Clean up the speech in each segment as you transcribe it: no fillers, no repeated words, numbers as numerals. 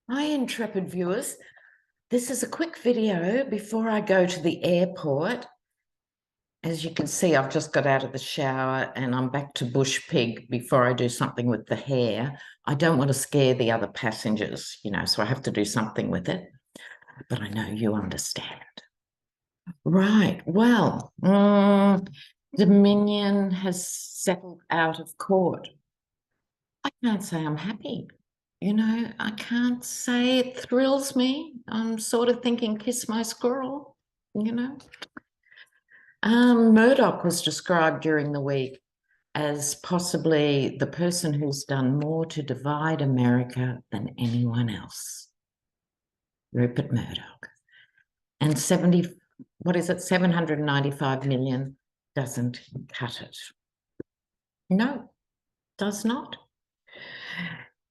Hi, intrepid viewers. This is a quick video before I go to the airport. As you can see, I've just got out of the shower and I'm back to bush pig before I do something with the hair. I don't want to scare the other passengers, so I have to do something with it. But I know you understand. Right. Well, Dominion has settled out of court. I can't say I'm happy. I can't say it thrills me. I'm sort of thinking, kiss my squirrel, you know. Murdoch was described during the week as possibly the person who's done more to divide America than anyone else. Rupert Murdoch. And 795 million doesn't cut it. No, does not.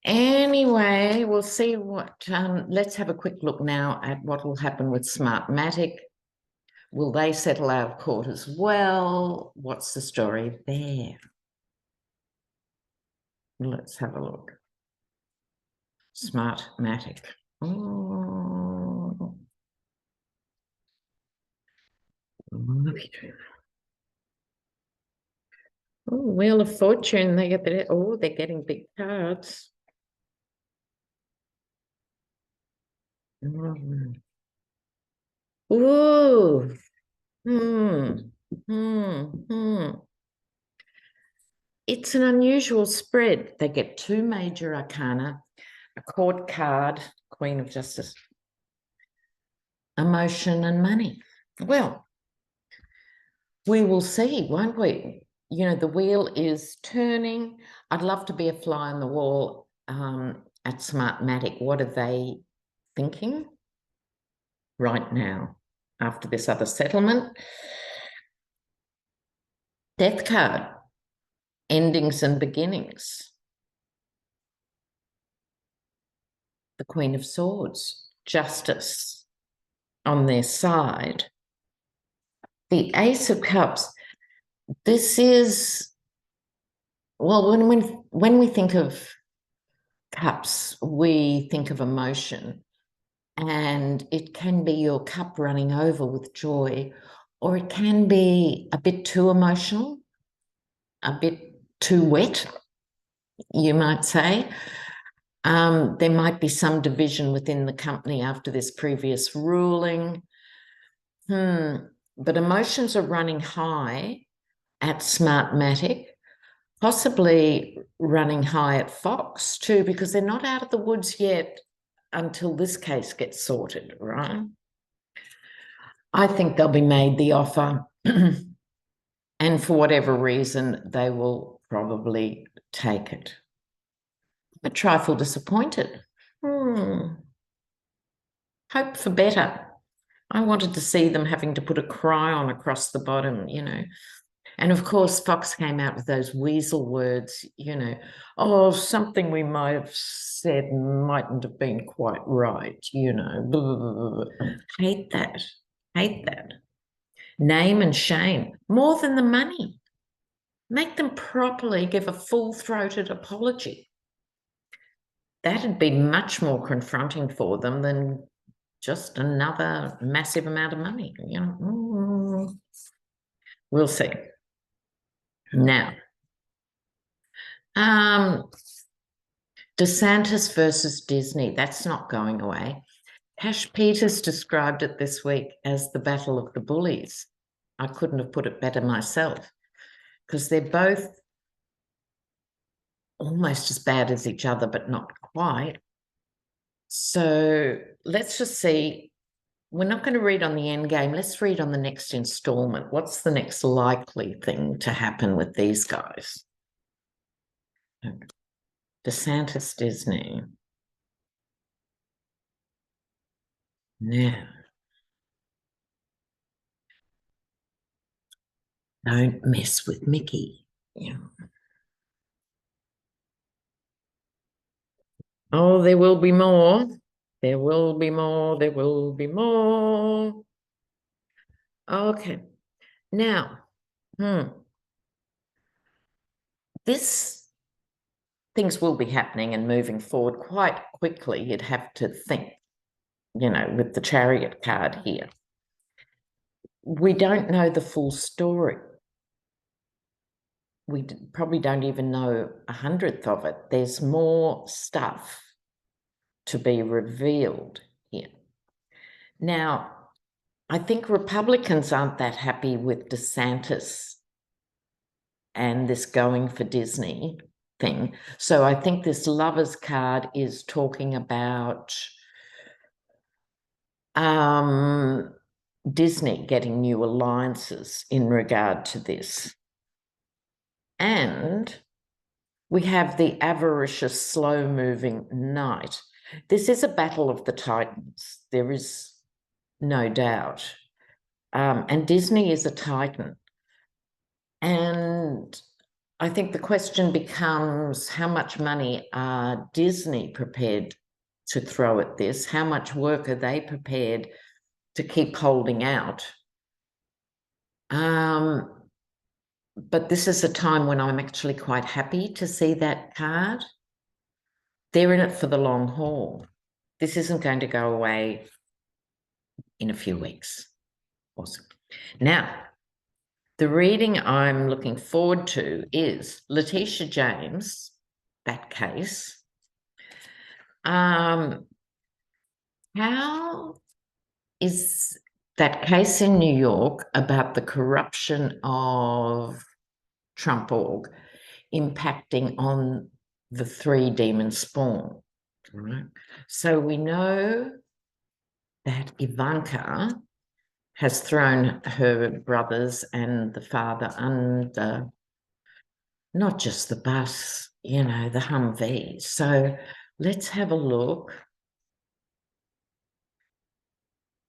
Anyway, we'll see let's have a quick look now at what will happen with Smartmatic. Will they settle out of court as well? What's the story there? Let's have a look. Smartmatic. Oh. Oh, Wheel of Fortune. They're getting big cards. Ooh. It's an unusual spread. They get two major arcana, a court card, Queen of Justice, emotion and money. Well, we will see, won't we? The wheel is turning. I'd love to be a fly on the wall at Smartmatic. What are they thinking right now after this other settlement? Death card, endings and beginnings. The Queen of Swords, justice on their side. The Ace of Cups. This is, well, when we think of cups, we think of emotion, and it can be your cup running over with joy, or it can be a bit too emotional, a bit too wet, you might say. There might be some division within the company after this previous ruling. But emotions are running high at Smartmatic, possibly running high at Fox too, because they're not out of the woods yet until this case gets sorted, right? I think they'll be made the offer, and for whatever reason, they will probably take it. A trifle disappointed. Hope for better. I wanted to see them having to put a cryon across the bottom, And of course, Fox came out with those weasel words, something we might have said mightn't have been quite right, Blah, blah, blah, blah. Hate that. Hate that. Name and shame, more than the money. Make them properly give a full-throated apology. That'd be much more confronting for them than just another massive amount of money, We'll see. Now, DeSantis versus Disney, that's not going away. Cash Peters described it this week as the battle of the bullies. I couldn't have put it better myself, because they're both almost as bad as each other, but not quite. So let's just see. We're not going to read on the end game. Let's read on the next installment. What's the next likely thing to happen with these guys? DeSantis, Disney. Now, don't mess with Mickey. Oh, there will be more. There will be more. There will be more. Okay. Now, this things will be happening and moving forward quite quickly, you'd have to think, with the Chariot card here. We don't know the full story. We probably don't even know 100th of it. There's more stuff to be revealed here. Now, I think Republicans aren't that happy with DeSantis and this going for Disney thing. So I think this Lovers card is talking about Disney getting new alliances in regard to this. And we have the avaricious, slow-moving knight. This is a battle of the titans. There is no doubt. And Disney is a titan. And I think the question becomes, how much money are Disney prepared to throw at this? How much work are they prepared to keep holding out? But this is a time when I'm actually quite happy to see that card. They're in it for the long haul. This isn't going to go away in a few weeks. Awesome. Now, the reading I'm looking forward to is Letitia James, that case. How is that case in New York about the corruption of Trump org impacting on the 3 demon spawn? Right. So we know that Ivanka has thrown her brothers and the father under not just the bus, the Humvee. So let's have a look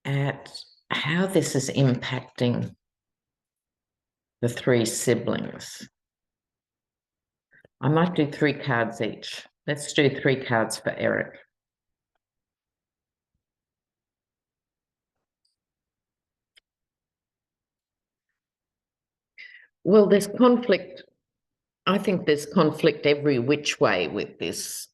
at how this is impacting the 3 siblings. I might do 3 cards each. Let's do 3 cards for Eric. Well, there's conflict. I think there's conflict every which way with this.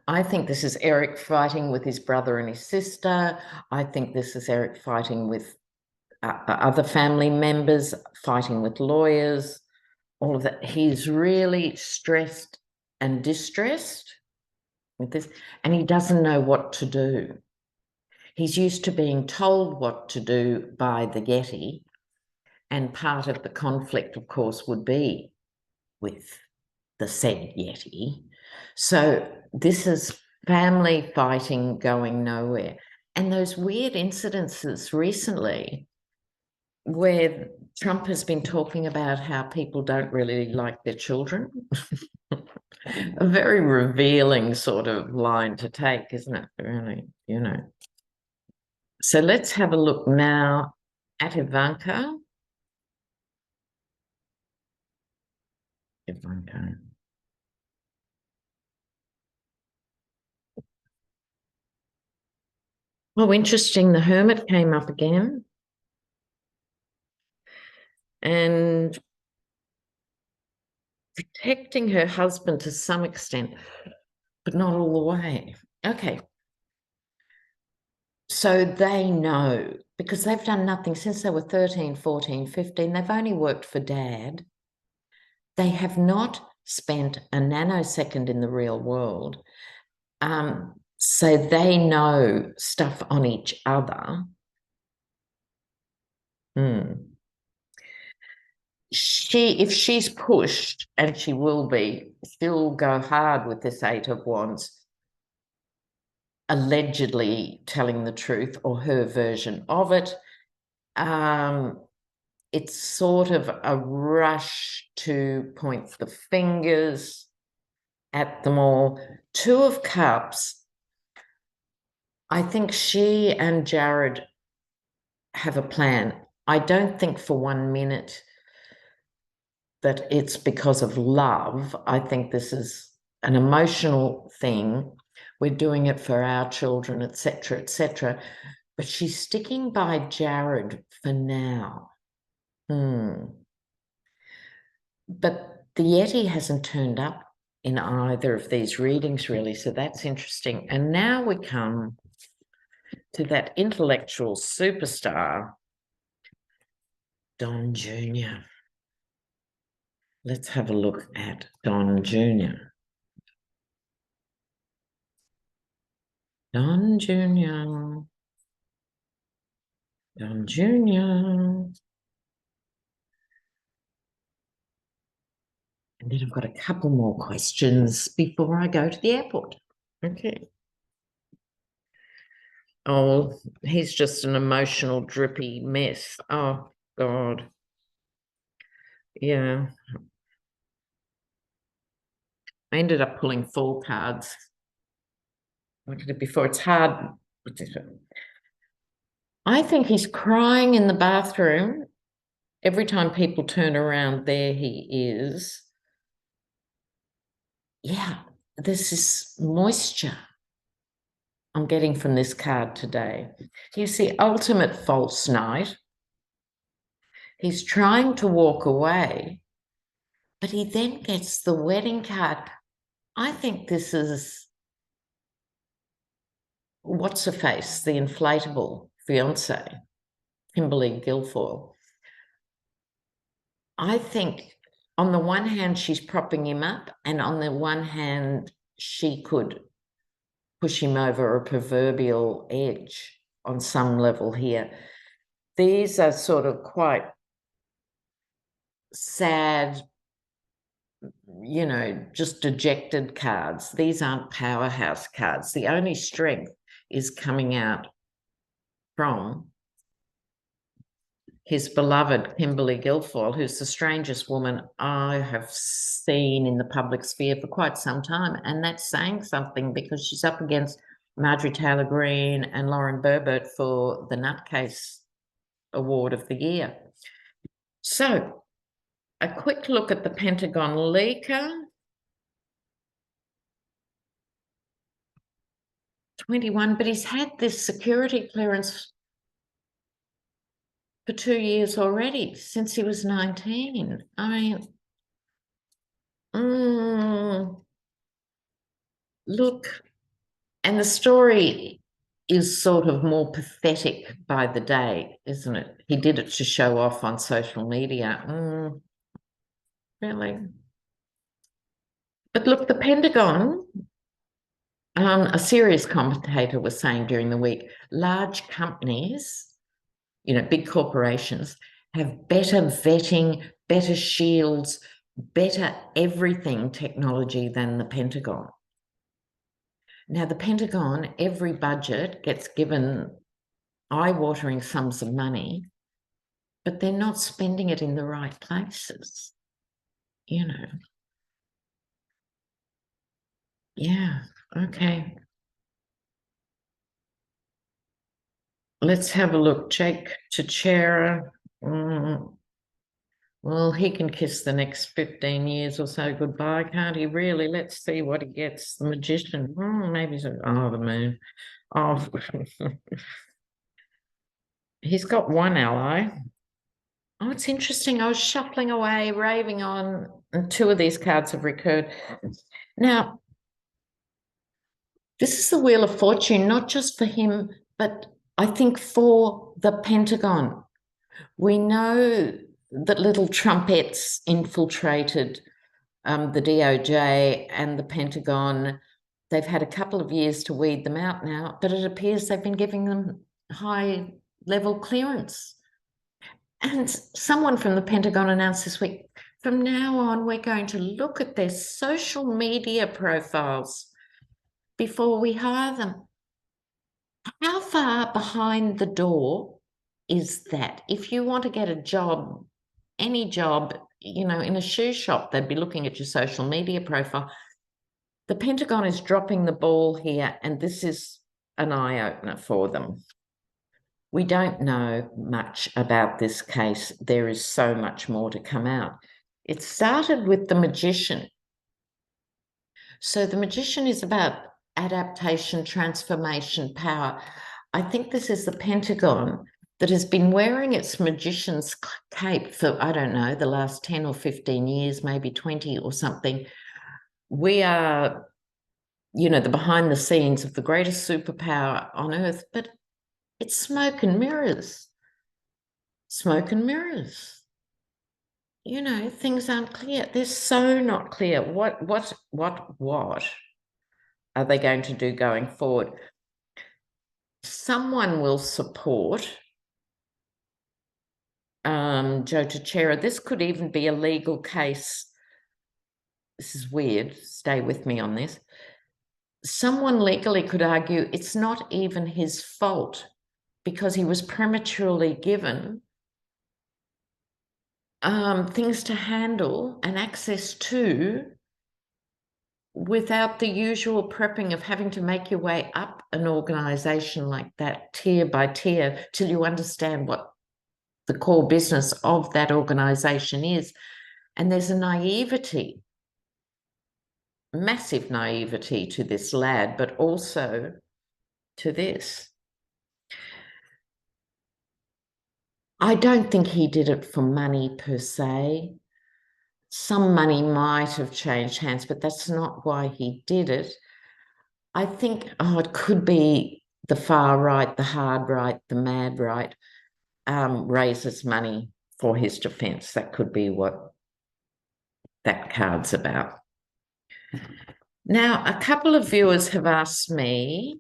I think this is Eric fighting with his brother and his sister. I think this is Eric fighting with other family members, fighting with lawyers, all of that. He's really stressed and distressed with this, and he doesn't know what to do. He's used to being told what to do by the Yeti, and part of the conflict, of course, would be with the said Yeti. So this is family fighting going nowhere. And those weird incidences recently where Trump has been talking about how people don't really like their children. A very revealing sort of line to take, isn't it? Really, So let's have a look now at Ivanka. Ivanka. Oh, interesting. The Hermit came up again. And protecting her husband to some extent, but not all the way. Okay. So they know, because they've done nothing since they were 13, 14, 15. They've only worked for Dad. They have not spent a nanosecond in the real world. So they know stuff on each other. If she's pushed, and she will be, she'll go hard with this 8 of Wands, allegedly telling the truth or her version of it. It's sort of a rush to point the fingers at them all. 2 of Cups, I think she and Jared have a plan. I don't think for 1 minute that it's because of love. I think this is an emotional thing. We're doing it for our children, etc., etc. But she's sticking by Jared for now. But the Yeti hasn't turned up in either of these readings, really, so that's interesting. And now we come to that intellectual superstar, Don Jr. Let's have a look at Don Jr. Don Jr. Don Jr. And then I've got a couple more questions before I go to the airport. Okay. Oh, he's just an emotional, drippy mess. Oh, God. Yeah. I ended up pulling 4 cards. I did it before. It's hard. I think he's crying in the bathroom. Every time people turn around, there he is. Yeah, there's this moisture I'm getting from this card today. He's the ultimate false knight. He's trying to walk away, but he then gets the wedding card. I think this is, what's her face, the inflatable fiance, Kimberly Guilfoyle. I think on the one hand, she's propping him up, and on the one hand, she could push him over a proverbial edge on some level here. These are sort of quite sad, just dejected cards. These aren't powerhouse cards. The only strength is coming out from his beloved Kimberly Guilfoyle, who's the strangest woman I have seen in the public sphere for quite some time. And that's saying something, because she's up against Marjorie Taylor Greene and Lauren Boebert for the Nutcase Award of the Year. So a quick look at the Pentagon leaker. 21, but he's had this security clearance for 2 years already, since he was 19. I mean, look, and the story is sort of more pathetic by the day, isn't it? He did it to show off on social media. Really? But look, the Pentagon, a serious commentator was saying during the week, large companies, big corporations, have better vetting, better shields, better everything technology than the Pentagon. Now, the Pentagon, every budget gets given eye-watering sums of money, but they're not spending it in the right places, Yeah, okay. Let's have a look. Jake Teixeira. Well, he can kiss the next 15 years or so goodbye, can't he? Really? Let's see what he gets. The Magician. Maybe the Moon. Oh, he's got one ally. Oh, it's interesting. I was shuffling away, raving on, and 2 of these cards have recurred. Now, this is the Wheel of Fortune, not just for him, but I think for the Pentagon. We know that little trumpets infiltrated the DOJ and the Pentagon. They've had a couple of years to weed them out now, but it appears they've been giving them high-level clearance. And someone from the Pentagon announced this week, from now on, we're going to look at their social media profiles before we hire them. How far behind the door is that? If you want to get a job, any job, in a shoe shop, they'd be looking at your social media profile. The Pentagon is dropping the ball here, and this is an eye-opener for them. We don't know much about this case. There is so much more to come out. It started with the Magician. So the Magician is about adaptation, transformation, power. I think this is the Pentagon that has been wearing its magician's cape for, I don't know, the last 10 or 15 years, maybe 20 or something. We are, the behind the scenes of the greatest superpower on earth, but it's smoke and mirrors. Smoke and mirrors. Things aren't clear. They're so not clear. What are they going to do going forward? Someone will support Joe Teixeira. This could even be a legal case. This is weird. Stay with me on this. Someone legally could argue it's not even his fault because he was prematurely given things to handle and access to without the usual prepping of having to make your way up an organisation like that, tier by tier, till you understand what the core business of that organisation is. And there's a naivety, massive naivety to this lad, but also to this. I don't think he did it for money per se. Some money might have changed hands, but that's not why he did it. I think, it could be the far right, the hard right, the mad right, raises money for his defence. That could be what that card's about. Now, a couple of viewers have asked me,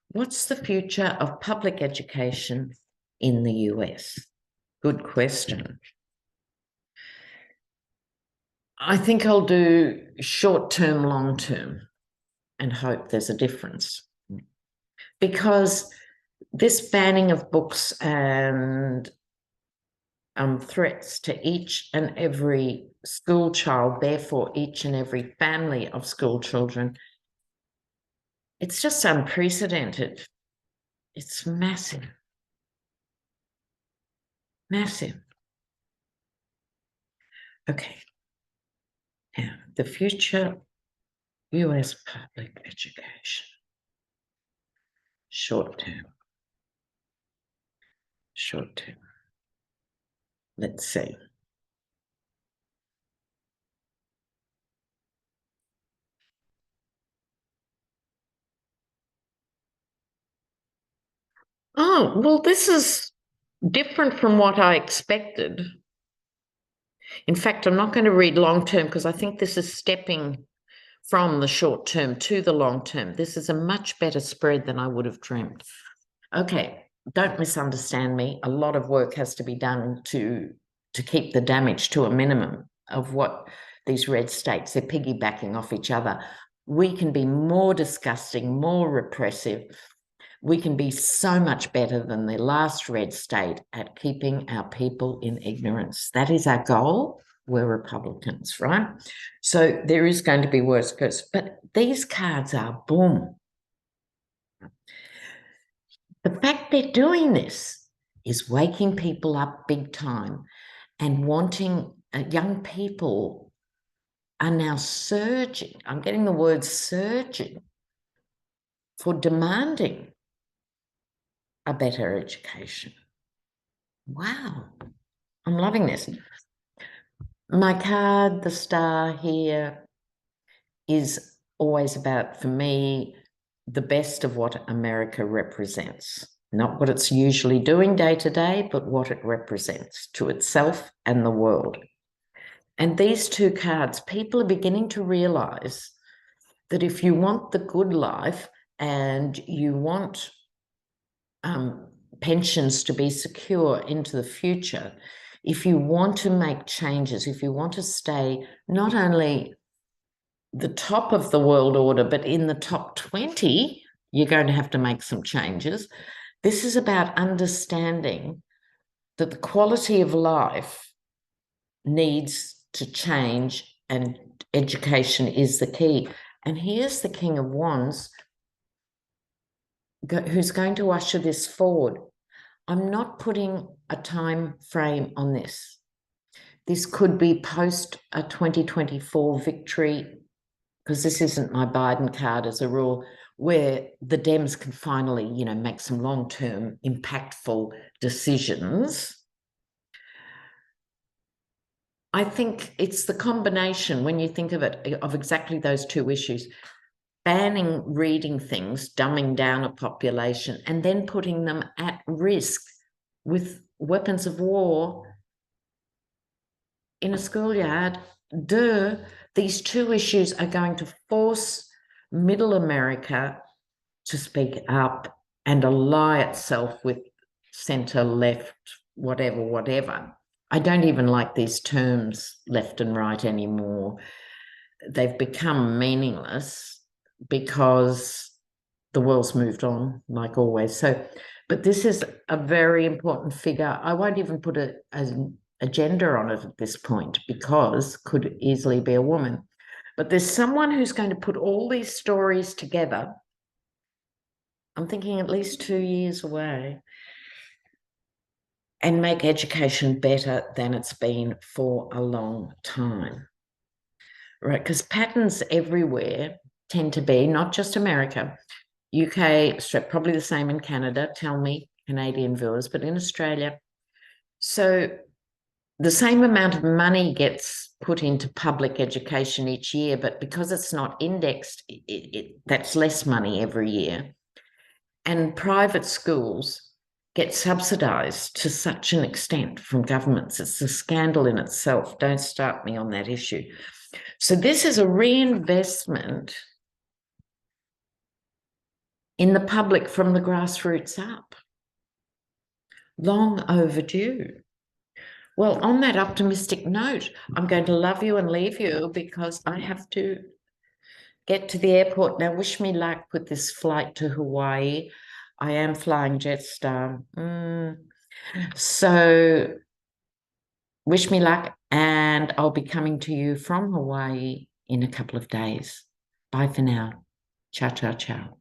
what's the future of public education in the US? Good question. I think I'll do short-term, long-term and hope there's a difference. Because this banning of books and threats to each and every school child, therefore each and every family of school children, it's just unprecedented. It's massive. Massive. Okay. Now, the future US public education. Short term. Short term. Let's see. Oh, well, this is different from what I expected. In fact, I'm not going to read long term because I think this is stepping from the short term to the long term. This is a much better spread than I would have dreamt. Okay, don't misunderstand me. A lot of work has to be done to keep the damage to a minimum of what these red states, they're piggybacking off each other. We can be more disgusting, more repressive. We can be so much better than the last red state at keeping our people in ignorance. That is our goal. We're Republicans, right? So there is going to be worse goes, but these cards are boom. The fact they're doing this is waking people up big time and wanting young people are now surging. I'm getting the word surging for demanding a better education. Wow, I'm loving this. My card, the star here, is always about, for me, the best of what America represents. Not what it's usually doing day to day, but what it represents to itself and the world. And these two cards, people are beginning to realise that if you want the good life and you want pensions to be secure into the future, if you want to make changes, if you want to stay not only the top of the world order, but in the top 20, you're going to have to make some changes. This is about understanding that the quality of life needs to change and education is the key. And here's the King of Wands who's going to usher this forward. I'm not putting a time frame on this. This could be post a 2024 victory, because this isn't my Biden card as a rule, where the Dems can finally, make some long-term impactful decisions. I think it's the combination, when you think of it, of exactly those two issues: banning reading things, dumbing down a population, and then putting them at risk with weapons of war in a schoolyard. These two issues are going to force middle America to speak up and ally itself with centre, left, whatever. I don't even like these terms left and right anymore. They've become meaningless because the world's moved on, like always. So, but this is a very important figure. I won't even put a gender on it at this point, because could easily be a woman. But there's someone who's going to put all these stories together. I'm thinking at least 2 years away, and make education better than it's been for a long time. Right? Because patterns everywhere tend to be, not just America, UK, probably the same in Canada, tell me, Canadian viewers, but in Australia. So the same amount of money gets put into public education each year, but because it's not indexed, that's less money every year. And private schools get subsidised to such an extent from governments. It's a scandal in itself. Don't start me on that issue. So this is a reinvestment in the public from the grassroots up. Long overdue. Well, on that optimistic note, I'm going to love you and leave you, because I have to get to the airport now. Wish me luck with this flight to Hawaii. I am flying Jetstar. So wish me luck, and I'll be coming to you from Hawaii in a couple of days. Bye for now. Ciao, ciao, ciao.